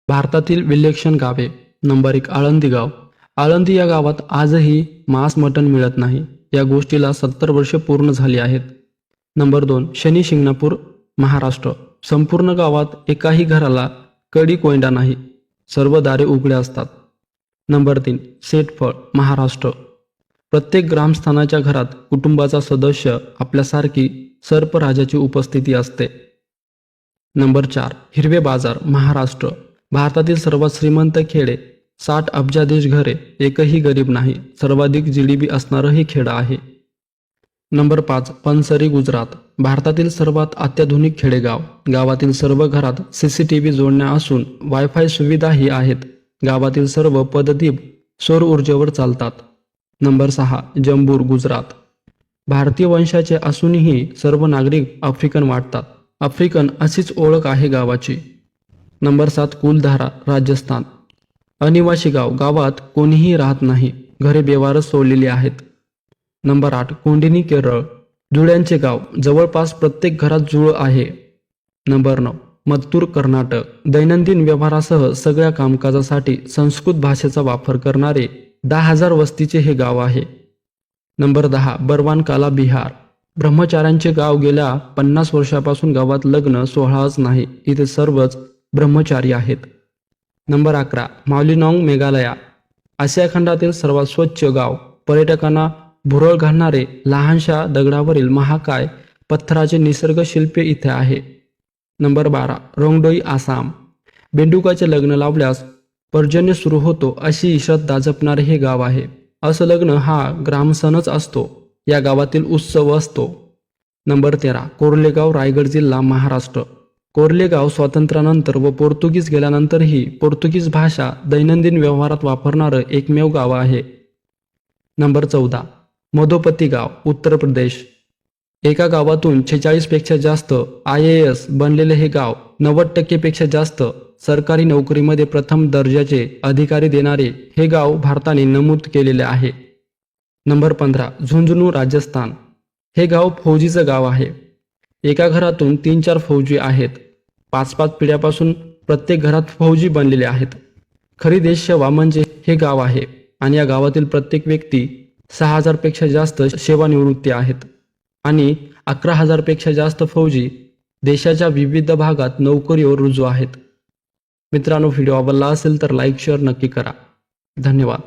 भारतातील विलक्षण गावे. नंबर 1, आळंदी गाव. आळंदी या गावात आजही मांस मटण मिळत नाही. या गोष्टीला 70 वर्षे पूर्ण झाली आहेत. नंबर 2, शनी शिंगणापूर, महाराष्ट्र. संपूर्ण गावात एकाही घराला कडी कोयंडा नाही. सर्व दारे उघडे असतात. नंबर 3, सेटफळ, महाराष्ट्र. प्रत्येक ग्रामस्थानाच्या घरात कुटुंबाचा सदस्य आपल्यासारखी सर्पराजाची उपस्थिती असते. नंबर 4, हिरवे बाजार, महाराष्ट्र. भारतातील सर्वात श्रीमंत खेडे. 60 अब्जाधीश घरे, एकही गरीब नाही. सर्वाधिक जीडीपी असणारं हे खेडं आहे. नंबर 5, पनसरी, गुजरात. भारतातील सर्वात अत्याधुनिक खेडेगाव. गावातील सर्व घरात CCTV जोडण्या असून वायफाय सुविधाही आहेत. गावातील सर्व पददीप सौर ऊर्जेवर चालतात. नंबर 6, जंबूर, गुजरात. भारतीय वंशाचे असूनही सर्व नागरिक आफ्रिकन वाटतात. आफ्रिकन अशीच ओळख आहे गावाची. नंबर 7, कुलधारा, राजस्थान. अनिवासी गाव. गावात कोणीही राहत नाही. घरे बेवारस सोडलेली आहेत. नंबर 8, कोंडिनी, केरळ. जुळ्यांचे गाव. जवळपास प्रत्येक घरात जुळ आहे. नंबर 9, मत्तूर, कर्नाटक. दैनंदिन व्यवहारासह सगळ्या कामकाजासाठी संस्कृत भाषेचा वापर करणारे 10,000 वस्तीचे हे गाव आहे. नंबर 10, बरवानकाला, बिहार. ब्रह्मचार्यांचे गाव. गेल्या 50 वर्षापासून गावात लग्न सोहळाच नाही. इथे सर्वच ब्रह्मचारी आहेत. नंबर 11, मावलिनाँग, मेघालया. आशिया खंडातील सर्वात स्वच्छ गाव. पर्यटकांना भुरळ घालणारे लहानशा दगडावरील महाकाय पत्थराचे निसर्ग शिल्पे इथे आहे. नंबर 12, रोंगडोई, आसाम. बेंडुकाचे लग्न लावल्यास पर्जन्य सुरू होतो अशी श्रद्धा जपणारे हे गाव आहे. असं लग्न हा ग्रामसणच असतो. या गावातील उत्सव असतो. नंबर 13, कोर्लेगाव, रायगड जिल्हा, महाराष्ट्र. कोर्लेगाव स्वातंत्र्यानंतर व पोर्तुगीज गेल्यानंतरही पोर्तुगीज भाषा दैनंदिन व्यवहारात वापरणारं एकमेव गाव आहे. नंबर 14, मधोपती गाव, उत्तर प्रदेश. एका गावातून 46 पेक्षा जास्त IAS बनलेले हे गाव. 90% पेक्षा जास्त सरकारी नोकरीमध्ये प्रथम दर्जाचे अधिकारी देणारे हे गाव भारताने नमूद केलेले आहे. नंबर 15, झुंझुनू, राजस्थान. हे गाव फौजीचं गाव आहे. एका घरातून 3-4 फौजी आहेत. 5-5 पिढ्यापासून प्रत्येक घरात फौजी बनलेले आहेत. खरी देशसेवा म्हणजे हे गाव आहे. आणि या गावातील प्रत्येक व्यक्ती 6,000 पेक्षा जास्त सेवानिवृत्ती आहेत. आणि 11,000 पेक्षा जास्त फौजी देशाच्या विविध भागात नोकरीवर रुजू आहेत. मित्रांनो, व्हिडिओ आवडला असेल तर लाईक, शेअर नक्की करा. धन्यवाद.